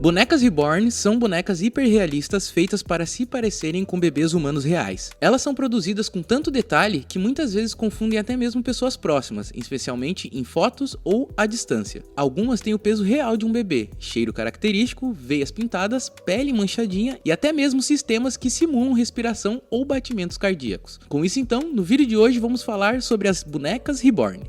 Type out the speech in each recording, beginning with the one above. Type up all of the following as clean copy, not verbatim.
Bonecas Reborn são bonecas hiperrealistas feitas para se parecerem com bebês humanos reais. Elas são produzidas com tanto detalhe que muitas vezes confundem até mesmo pessoas próximas, especialmente em fotos ou à distância. Algumas têm o peso real de um bebê, cheiro característico, veias pintadas, pele manchadinha e até mesmo sistemas que simulam respiração ou batimentos cardíacos. Com isso então, no vídeo de hoje vamos falar sobre as bonecas Reborn.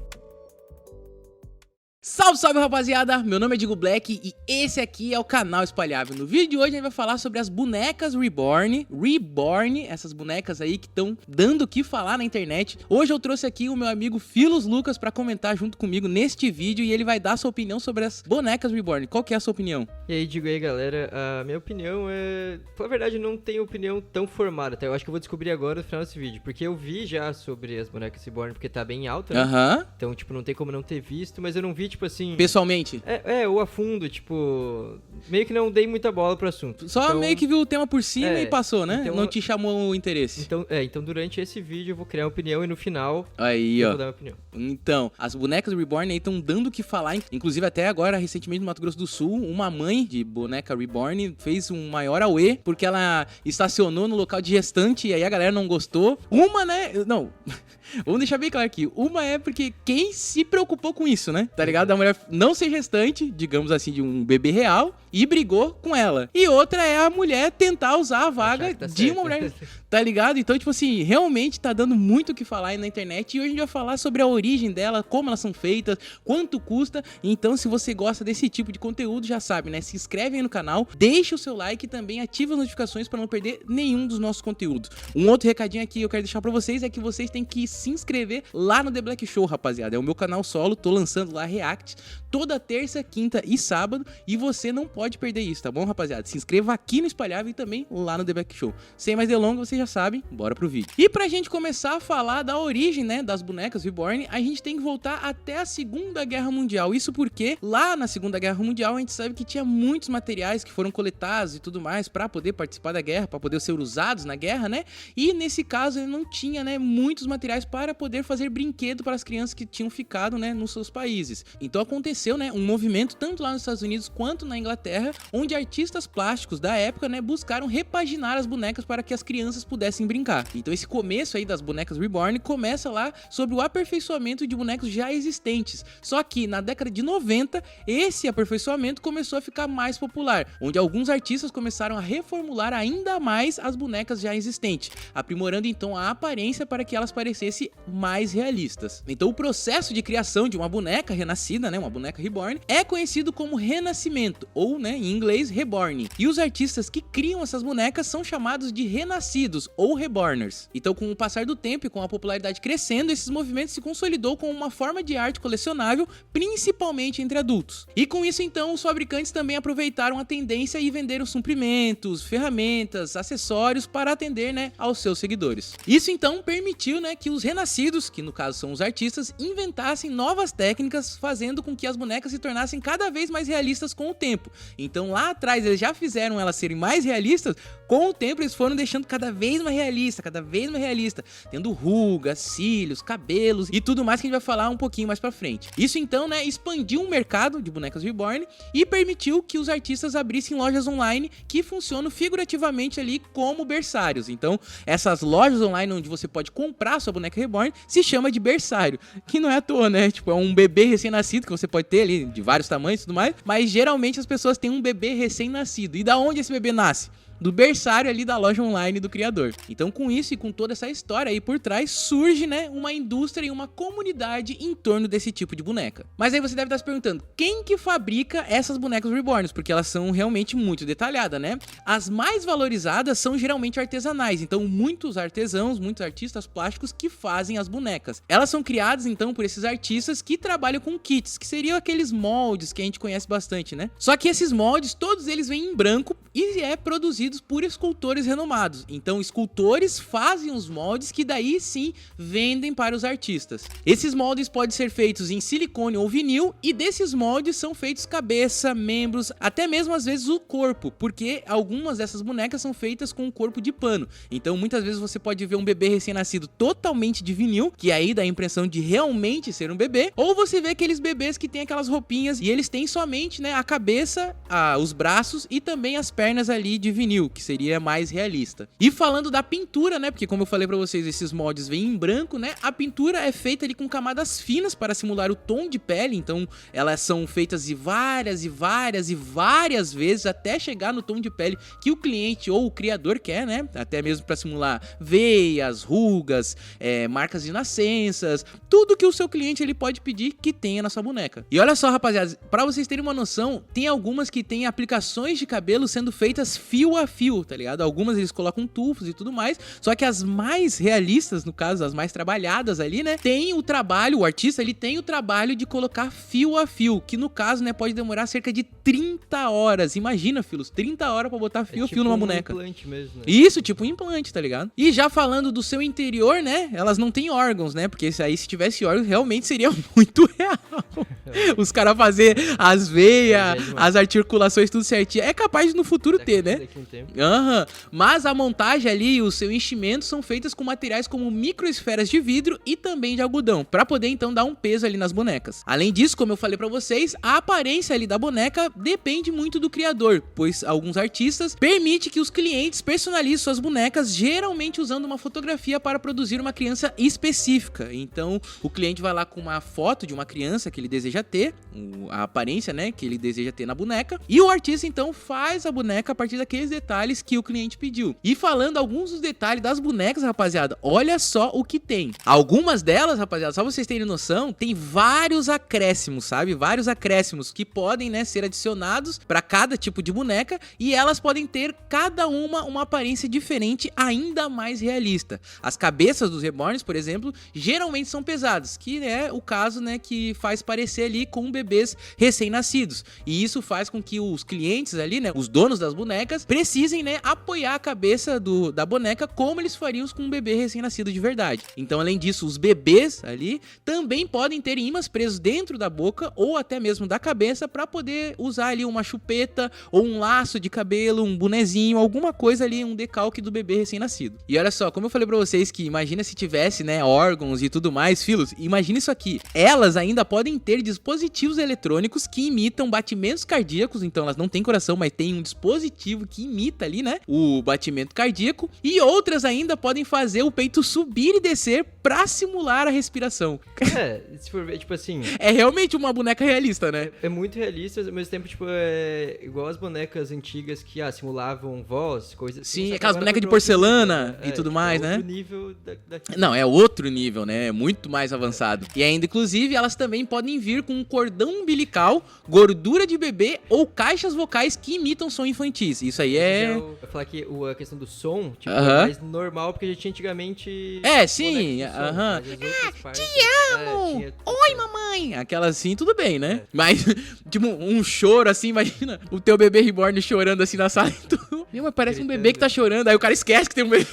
Salve, salve rapaziada, meu nome é Digo Black e esse aqui é o canal Espalhável. No vídeo de hoje a gente vai falar sobre as bonecas Reborn, essas bonecas aí que estão dando o que falar na internet. Hoje eu trouxe aqui o meu amigo Philos Lucas pra comentar junto comigo neste vídeo e ele vai dar sua opinião sobre as bonecas Reborn. Qual que é a sua opinião? E aí, Digo aí galera, a minha opinião é... Na verdade eu não tenho opinião tão formada, tá? Eu acho que eu vou descobrir agora no final desse vídeo, porque eu vi já sobre as bonecas Reborn, porque tá bem alta, né? Então, tipo, não tem como não ter visto, mas eu não vi, tipo assim... Pessoalmente? Ou a fundo, tipo... Meio que não dei muita bola pro assunto. Só então, meio que viu o tema por cima e passou, né? Então, não te chamou o interesse. Então durante esse vídeo eu vou criar uma opinião e no final eu vou dar uma opinião. Então, as bonecas Reborn aí estão dando o que falar. Inclusive até agora, recentemente no Mato Grosso do Sul, uma mãe de boneca Reborn fez um maior auê porque ela estacionou no local de gestante e aí a galera não gostou. Uma, né? Não... Vamos deixar bem claro aqui. Uma é porque quem se preocupou com isso, né? Tá ligado? A mulher não ser gestante, digamos assim, de um bebê real e brigou com ela. E outra é a mulher tentar usar a vaga de uma mulher, tá ligado? Então, tipo assim, realmente tá dando muito o que falar aí na internet. E hoje a gente vai falar sobre a origem dela, como elas são feitas, quanto custa. Então, se você gosta desse tipo de conteúdo, já sabe, né? Se inscreve aí no canal, deixa o seu like e também ativa as notificações para não perder nenhum dos nossos conteúdos. Um outro recadinho aqui que eu quero deixar pra vocês é que vocês têm que se inscrever lá no The Black Show, rapaziada. É o meu canal solo, tô lançando lá react toda terça, quinta e sábado e você não pode perder isso, tá bom, rapaziada? Se inscreva aqui no Espalhável e também lá no The Black Show. Sem mais delongas, vocês já sabem, bora pro vídeo. E pra gente começar a falar da origem, né, das bonecas Reborn, a gente tem que voltar até a Segunda Guerra Mundial. Isso porque lá na Segunda Guerra Mundial a gente sabe que tinha muitos materiais que foram coletados e tudo mais pra poder participar da guerra, pra poder ser usados na guerra, né? E nesse caso ele não tinha, né, muitos materiais para poder fazer brinquedo para as crianças que tinham ficado, né, nos seus países. Então aconteceu, né, um movimento tanto lá nos Estados Unidos quanto na Inglaterra, onde artistas plásticos da época, né, buscaram repaginar as bonecas para que as crianças pudessem brincar. Então esse começo aí das bonecas Reborn começa lá sobre o aperfeiçoamento de bonecos já existentes. Só que na década de 90, esse aperfeiçoamento começou a ficar mais popular, onde alguns artistas começaram a reformular ainda mais as bonecas já existentes, aprimorando então a aparência para que elas parecessem mais realistas. Então o processo de criação de uma boneca renascida, né, uma boneca Reborn, é conhecido como renascimento, ou, né, em inglês, reborn. E os artistas que criam essas bonecas são chamados de renascidos, ou reborners. Então com o passar do tempo e com a popularidade crescendo, esses movimentos se consolidou como uma forma de arte colecionável, principalmente entre adultos. E com isso então, os fabricantes também aproveitaram a tendência e venderam suprimentos, ferramentas, acessórios para atender, né, aos seus seguidores. Isso então permitiu, né, que os renascidos, que no caso são os artistas, inventassem novas técnicas, fazendo com que as bonecas se tornassem cada vez mais realistas com o tempo. Então lá atrás eles já fizeram elas serem mais realistas, com o tempo eles foram deixando cada vez mais realista, tendo rugas, cílios, cabelos e tudo mais que a gente vai falar um pouquinho mais pra frente. Isso então, né, expandiu o mercado de bonecas Reborn e permitiu que os artistas abrissem lojas online que funcionam figurativamente ali como berçários. Então essas lojas online onde você pode comprar sua boneca Reborn se chama de berçário, que não é à toa, né? Tipo, é um bebê recém-nascido que você pode ter ali de vários tamanhos e tudo mais, mas geralmente as pessoas têm um bebê recém-nascido. E da onde esse bebê nasce? Do berçário ali da loja online do criador. Então com isso e com toda essa história aí por trás, surge, né, uma indústria e uma comunidade em torno desse tipo de boneca. Mas aí você deve estar se perguntando, quem que fabrica essas bonecas Reborns? Porque elas são realmente muito detalhadas, né? As mais valorizadas são geralmente artesanais, então muitos artesãos, muitos artistas plásticos que fazem as bonecas. Elas são criadas então por esses artistas que trabalham com kits, que seriam aqueles moldes que a gente conhece bastante, né? Só que esses moldes, todos eles vêm em branco e produzidos por escultores renomados. Então, escultores fazem os moldes que daí sim vendem para os artistas. Esses moldes podem ser feitos em silicone ou vinil, e desses moldes são feitos cabeça, membros, até mesmo às vezes o corpo, porque algumas dessas bonecas são feitas com um corpo de pano. Então, muitas vezes você pode ver um bebê recém-nascido totalmente de vinil, que aí dá a impressão de realmente ser um bebê, ou você vê aqueles bebês que tem aquelas roupinhas e eles têm somente, né, a cabeça, os braços e também as pernas ali de vinil, que seria mais realista. E falando da pintura, né, porque como eu falei pra vocês, esses moldes vêm em branco, né, a pintura é feita ali com camadas finas para simular o tom de pele, então elas são feitas de várias vezes até chegar no tom de pele que o cliente ou o criador quer, né, até mesmo para simular veias, rugas, marcas de nascenças, tudo que o seu cliente ele pode pedir que tenha na sua boneca. E olha só, rapaziada, pra vocês terem uma noção, tem algumas que tem aplicações de cabelo sendo feitas fio a fio, tá ligado? Algumas eles colocam tufos e tudo mais, só que as mais realistas, no caso, as mais trabalhadas ali, né, tem o trabalho, o artista, ele tem o trabalho de colocar fio a fio, que no caso, né, pode demorar cerca de 30 horas. Imagina, filhos, 30 horas pra botar fio a fio numa boneca. Implante mesmo, né? Isso, tipo um implante, tá ligado? E já falando do seu interior, né, elas não têm órgãos, né, porque aí se tivesse órgãos, realmente seria muito real. Os caras fazer as veias, as articulações, tudo certinho. É capaz de no futuro ter, né? Mas a montagem ali e o seu enchimento são feitas com materiais como microesferas de vidro e também de algodão, pra poder então dar um peso ali nas bonecas. Além disso, como eu falei pra vocês, a aparência ali da boneca depende muito do criador, pois alguns artistas permitem que os clientes personalizem suas bonecas, geralmente usando uma fotografia para produzir uma criança específica. Então, o cliente vai lá com uma foto de uma criança que ele deseja ter, a aparência, né, que ele deseja ter na boneca, e o artista então faz a boneca a partir daqueles detalhes que o cliente pediu. E falando alguns dos detalhes das bonecas, rapaziada, olha só o que tem. Algumas delas, rapaziada, só vocês terem noção, tem vários acréscimos, sabe? Vários acréscimos que podem, né, ser adicionados para cada tipo de boneca, e elas podem ter cada uma aparência diferente, ainda mais realista. As cabeças dos Reborns, por exemplo, geralmente são pesadas, que é o caso, né, que faz parecer ali com bebês recém-nascidos. E isso faz com que os clientes ali, né, os donos das bonecas, precisem, né, apoiar a cabeça da boneca como eles fariam com um bebê recém-nascido de verdade. Então, além disso, os bebês ali também podem ter ímãs presos dentro da boca ou até mesmo da cabeça para poder usar ali uma chupeta ou um laço de cabelo, um bonezinho, alguma coisa ali, um decalque do bebê recém-nascido. E olha só, como eu falei pra vocês que imagina se tivesse, né, órgãos e tudo mais, filhos, imagina isso aqui. Elas ainda podem ter dispositivos eletrônicos que imitam batimentos cardíacos, então elas não têm coração, mas tem um dispositivo que imita ali, né, o batimento cardíaco, e outras ainda podem fazer o peito subir e descer pra simular a respiração. Se for ver, tipo assim... É realmente uma boneca realista, né? É muito realista, ao mesmo tempo, tipo, é igual as bonecas antigas que, simulavam voz, coisas assim. Sim, aquelas bonecas de porcelana e tudo mais, né? Outro nível Não, é outro nível, né? É muito mais avançado. E ainda, inclusive, elas também podem vir com um cordão umbilical, gordura de bebê ou caixas vocais que imitam som infantis. Isso aí é... Eu vou falar que a questão do som, tipo, é mais normal, porque a gente tinha antigamente... Sim, te amo! Oi, mamãe! Aquela assim, tudo bem, né? Mas, tipo, um choro assim, imagina o teu bebê reborn chorando assim na sala e tudo. Meu, mas parece um bebê que tá chorando, aí o cara esquece que tem um bebê.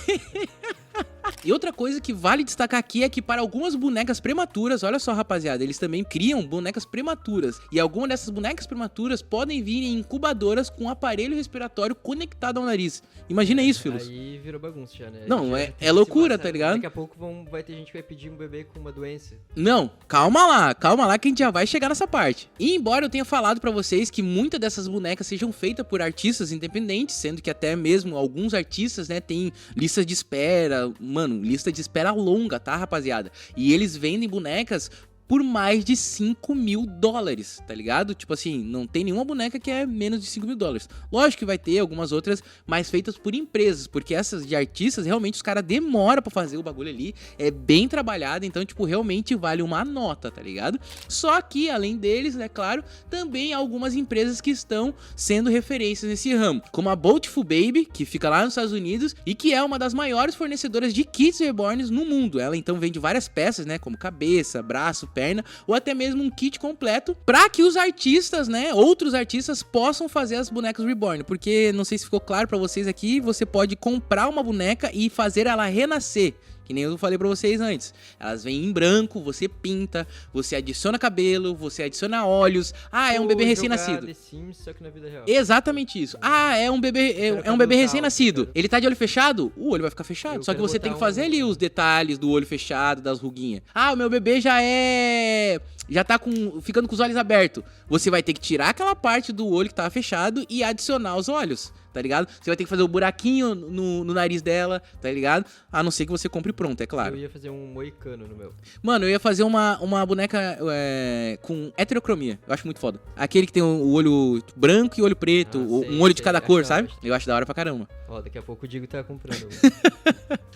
E outra coisa que vale destacar aqui é que para algumas bonecas prematuras, olha só, rapaziada, eles também criam bonecas prematuras. E algumas dessas bonecas prematuras podem vir em incubadoras com aparelho respiratório conectado ao nariz. Imagina isso, filhos. Aí virou bagunça já, né? Não, é loucura, tá ligado? Daqui a pouco vai ter gente que vai pedir um bebê com uma doença. Não, calma lá que a gente já vai chegar nessa parte. E embora eu tenha falado pra vocês que muitas dessas bonecas sejam feitas por artistas independentes, sendo que até mesmo alguns artistas, né, tem listas de espera, mano, lista de espera longa, tá, rapaziada? E eles vendem bonecas por mais de $5.000, tá ligado? Tipo assim, não tem nenhuma boneca que é menos de $5.000. Lógico que vai ter algumas outras mais feitas por empresas, porque essas de artistas, realmente os caras demoram pra fazer o bagulho ali, é bem trabalhado, então, tipo, realmente vale uma nota, tá ligado? Só que, além deles, é claro, também há algumas empresas que estão sendo referências nesse ramo, como a Bountiful Baby, que fica lá nos Estados Unidos, e que é uma das maiores fornecedoras de kits reborns no mundo. Ela, então, vende várias peças, né, como cabeça, braço, perna, ou até mesmo um kit completo, pra que os artistas, né, outros artistas possam fazer as bonecas reborn, porque não sei se ficou claro pra vocês aqui, você pode comprar uma boneca e fazer ela renascer. Que nem eu falei pra vocês antes. Elas vêm em branco, você pinta, você adiciona cabelo, você adiciona olhos. Ah, é um bebê recém-nascido. The Sims, só que na vida real. Exatamente isso. Ah, é um bebê recém-nascido. Ele tá de olho fechado? O olho vai ficar fechado. Só que você tem que fazer ali os detalhes do olho fechado, das ruguinhas. Ah, o meu bebê já tá ficando com os olhos abertos. Você vai ter que tirar aquela parte do olho que tava fechado e adicionar os olhos, tá ligado? Você vai ter que fazer o buraquinho no nariz dela, tá ligado? A não ser que você compre pronto, é claro. Eu ia fazer um moicano no meu. Mano, eu ia fazer uma boneca com heterocromia. Eu acho muito foda. Aquele que tem o olho branco e o olho preto, um olho de cada cor, sabe? Eu acho da hora pra caramba. Ó, daqui a pouco o Digo tá comprando.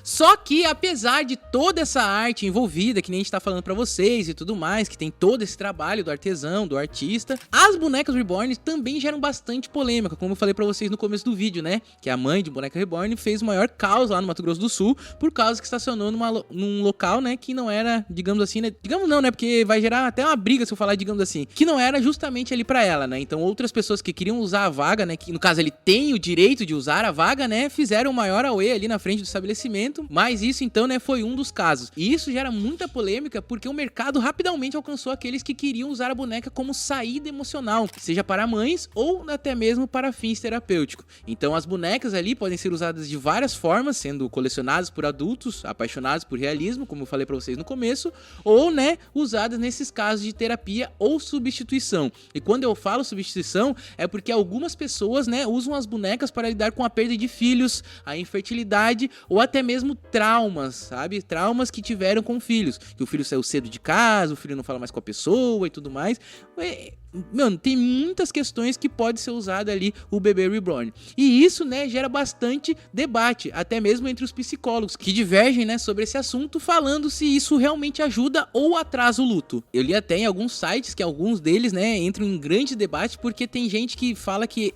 Só que, apesar de toda essa arte envolvida, que nem a gente tá falando pra vocês e tudo mais, que tem todo esse trabalho do artesão, do artista, as bonecas reborn também geram bastante polêmica, como eu falei pra vocês no começo do vídeo, né? Que a mãe de boneca reborn fez o maior caos lá no Mato Grosso do Sul, por causa que estacionou num local, né, que não era, digamos assim, né? Digamos não, né? Porque vai gerar até uma briga se eu falar, digamos assim, que não era justamente ali pra ela, né? Então outras pessoas que queriam usar a vaga, né, que no caso ele tem o direito de usar a vaga, né, fizeram o maior auê ali na frente do estabelecimento, mas isso então, né, foi um dos casos. E isso gera muita polêmica porque o mercado rapidamente alcançou aqueles que queriam usar a boneca como saída emocional, seja para mães ou até mesmo para fins terapêuticos. Então as bonecas ali podem ser usadas de várias formas, sendo colecionadas por adultos, apaixonados por realismo, como eu falei pra vocês no começo, ou, né, usadas nesses casos de terapia ou substituição. E quando eu falo substituição, é porque algumas pessoas, né, usam as bonecas para lidar com a perda de filhos, a infertilidade ou até mesmo traumas, sabe? Traumas que tiveram com filhos, que o filho saiu cedo de casa, o filho não fala mais com a pessoa e tudo mais. Mano, tem muitas questões que pode ser usado ali o bebê reborn. E isso, né, gera bastante debate, até mesmo entre os psicólogos, que divergem, né, sobre esse assunto, falando se isso realmente ajuda ou atrasa o luto. Eu li até em alguns sites que alguns deles, né, entram em grande debate, porque tem gente que fala que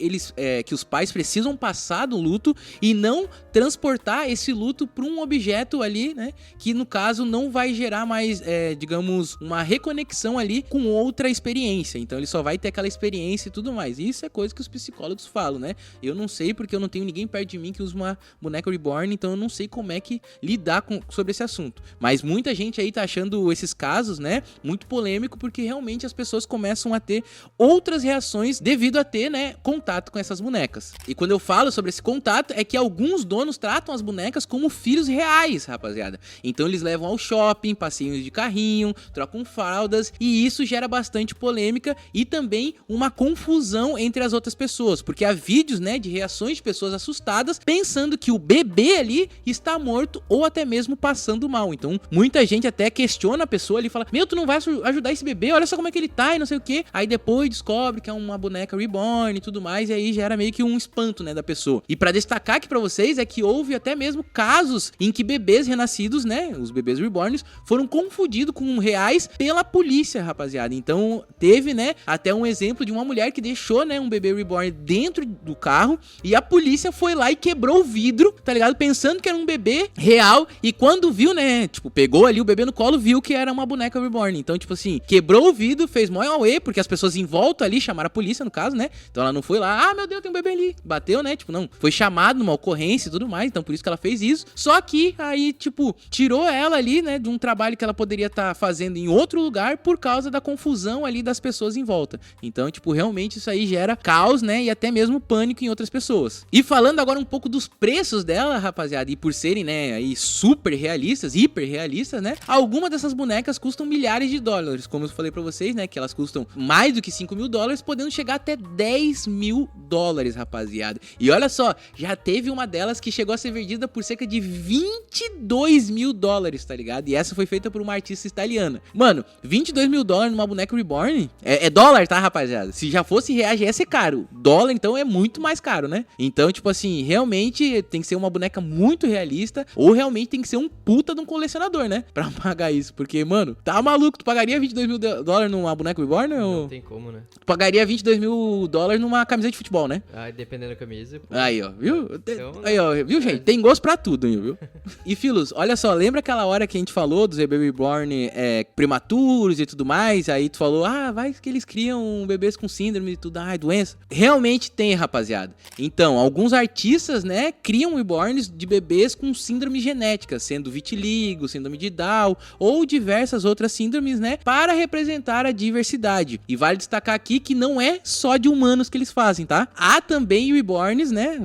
que os pais precisam passar do luto e não transportar esse luto para um objeto ali, né, que no caso não vai gerar mais, digamos, uma reconexão ali com outra experiência. Então ele só vai ter aquela experiência e tudo mais. E isso é coisa que os psicólogos falam, né? Eu não sei porque eu não tenho ninguém perto de mim que usa uma boneca reborn, então eu não sei como é que lidar sobre esse assunto. Mas muita gente aí tá achando esses casos, né, muito polêmico, porque realmente as pessoas começam a ter outras reações devido a ter, né, contato com essas bonecas. E quando eu falo sobre esse contato, é que alguns donos tratam as bonecas como filhos reais, rapaziada. Então eles levam ao shopping, passeios de carrinho, trocam fraldas, e isso gera bastante polêmica e também uma confusão entre as outras pessoas, porque há vídeos, né, de reações de pessoas assustadas pensando que o bebê ali está morto ou até mesmo passando mal. Então muita gente até questiona a pessoa ali e fala: meu, tu não vai ajudar esse bebê? Olha só como é que ele tá e não sei o que. Aí depois descobre que é uma boneca reborn e tudo mais, e aí gera meio que um espanto, né, da pessoa. E pra destacar aqui pra vocês é que houve até mesmo casos em que bebês renascidos, né, os bebês reborns, foram confundidos com reais pela polícia, rapaziada. Então teve, né, até um exemplo de uma mulher que deixou, né, um bebê reborn dentro do carro e a polícia foi lá e quebrou o vidro, tá ligado? Pensando que era um bebê real, e quando viu, né, tipo, pegou ali o bebê no colo, viu que era uma boneca reborn. Então, tipo assim, quebrou o vidro, fez mó auê, porque as pessoas em volta ali chamaram a polícia, no caso, né? Então ela não foi lá, ah, meu Deus, tem um bebê ali, bateu, né? Tipo, não, foi chamado numa ocorrência e tudo mais, então por isso que ela fez isso. Só que aí, tipo, tirou ela ali, né, de um trabalho que ela poderia estar fazendo em outro lugar por causa da confusão ali das pessoas em volta. Então, tipo, realmente isso aí gera caos, né, e até mesmo pânico em outras pessoas. E falando agora um pouco dos preços dela, rapaziada, e por serem, né, aí super realistas, hiper realistas, né, algumas dessas bonecas custam milhares de dólares, como eu falei pra vocês, né, que elas custam mais do que $5.000, podendo chegar até $10.000, rapaziada. E olha só, já teve uma delas que chegou a ser vendida por cerca de $22.000, tá ligado? E essa foi feita por uma artista italiana. Mano, $22.000 numa boneca reborn? Reborn. É dólar, tá, rapaziada? Se já fosse reais, já ia ser caro. Dólar, então, é muito mais caro, né? Então, tipo assim, realmente tem que ser uma boneca muito realista ou realmente tem que ser um puta de um colecionador, né? Pra pagar isso. Porque, mano, tá maluco. Tu pagaria 22 mil dólares numa boneca Reborn? Não tem como, né? Tu pagaria 22 mil dólares numa camiseta de futebol, né? Ah, dependendo da camisa. Pô. Aí, ó, viu? Então, aí, ó, viu, gente? Tem gosto pra tudo, viu? E, Filos, olha só, lembra aquela hora que a gente falou dos bebês reborn prematuros e tudo mais? Aí tu falou, vai que eles criam bebês com síndrome e tudo, doença. Realmente tem, rapaziada. Então, alguns artistas, né, criam reborns de bebês com síndromes genéticas, sendo vitiligo, síndrome de Down ou diversas outras síndromes, né, para representar a diversidade. E vale destacar aqui que não é só de humanos que eles fazem, tá? Há também reborns, né,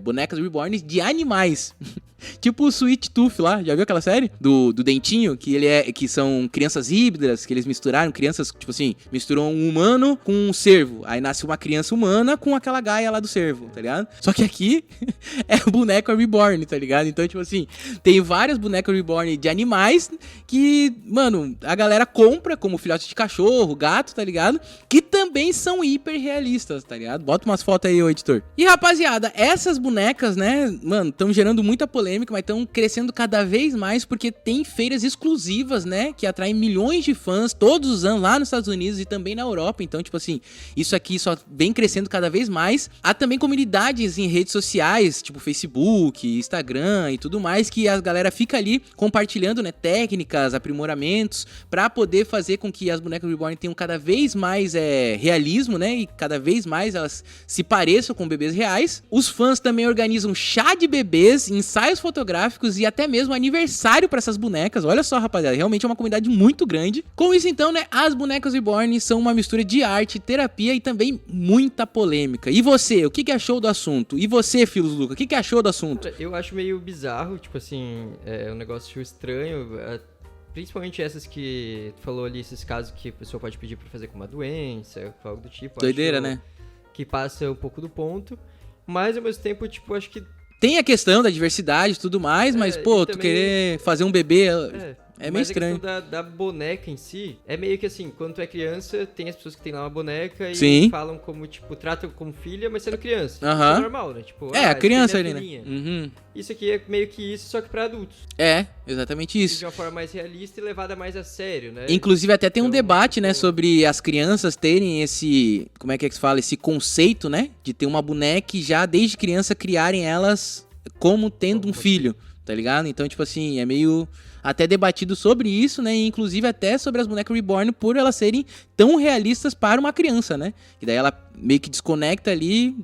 bonecas reborns de animais. Tipo o Sweet Tooth lá, já viu aquela série? Do dentinho, que são crianças híbridas, que eles misturaram, crianças, tipo assim, misturam um humano com um cervo. Aí nasce uma criança humana com aquela gaia lá do cervo, tá ligado? Só que aqui é boneco reborn, tá ligado? Então, tipo assim, tem vários bonecos reborn de animais que, mano, a galera compra como filhote de cachorro, gato, tá ligado? Que também são hiper realistas, tá ligado? Bota umas fotos aí, ô editor. E, rapaziada, essas bonecas, né, mano, estão gerando muita polêmica, mas estão crescendo cada vez mais porque tem feiras exclusivas, né, que atraem milhões de fãs todos os anos lá nos Estados Unidos e também na Europa. Então, tipo assim, isso aqui só vem crescendo cada vez mais. Há também comunidades em redes sociais, tipo Facebook, Instagram e tudo mais, que a galera fica ali compartilhando, né, técnicas, aprimoramentos, pra poder fazer com que as bonecas reborn tenham cada vez mais realismo, né, e cada vez mais elas se pareçam com bebês reais. Os fãs também organizam chá de bebês, ensaios fotográficos e até mesmo aniversário para essas bonecas. Olha só, rapaziada, realmente é uma comunidade muito grande. Com isso, então, né, as bonecas reborn são uma mistura de arte, terapia e também muita polêmica. E você, o que achou do assunto? E você, Filos Luca, o que achou do assunto? Eu acho meio bizarro, tipo assim, é um negócio estranho, principalmente essas que tu falou ali, esses casos que a pessoa pode pedir pra fazer com uma doença, algo do tipo. Doideira, né? Que passa um pouco do ponto, mas ao mesmo tempo, tipo, acho que tem a questão da diversidade e tudo mais, mas, pô, tu querer fazer um bebê é meio estranho. Mas a questão da boneca em si, é meio que assim, quando tu é criança, tem as pessoas que tem lá uma boneca e falam como, tipo, tratam como filha, mas sendo criança. Isso é normal, né? Tipo, a criança ali, né? Uhum. Isso aqui é meio que isso, só que pra adultos. É, exatamente isso. De uma forma mais realista e levada mais a sério, né? Inclusive até tem um debate, né, sobre as crianças terem esse, como é que se fala, esse conceito, né, de ter uma boneca e já desde criança criarem elas como tendo um filho, tá ligado? Então, tipo assim, é meio até debatido sobre isso, né, e inclusive até sobre as bonecas reborn por elas serem tão realistas para uma criança, né, que daí ela meio que desconecta ali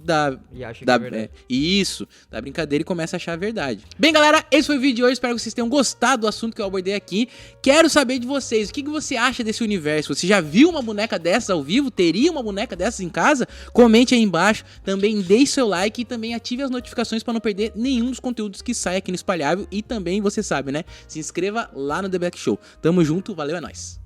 e acha que é verdade. Isso, da brincadeira e começa a achar a verdade. Bem, galera, esse foi o vídeo de hoje, espero que vocês tenham gostado do assunto que eu abordei aqui. Quero saber de vocês, o que você acha desse universo? Você já viu uma boneca dessas ao vivo? Teria uma boneca dessas em casa? Comente aí embaixo, também deixe seu like e também ative as notificações para não perder nenhum dos conteúdos que sai aqui no Espalhável e também, você sabe, né, se inscreva lá no The Black Show. Tamo junto, valeu, é nóis!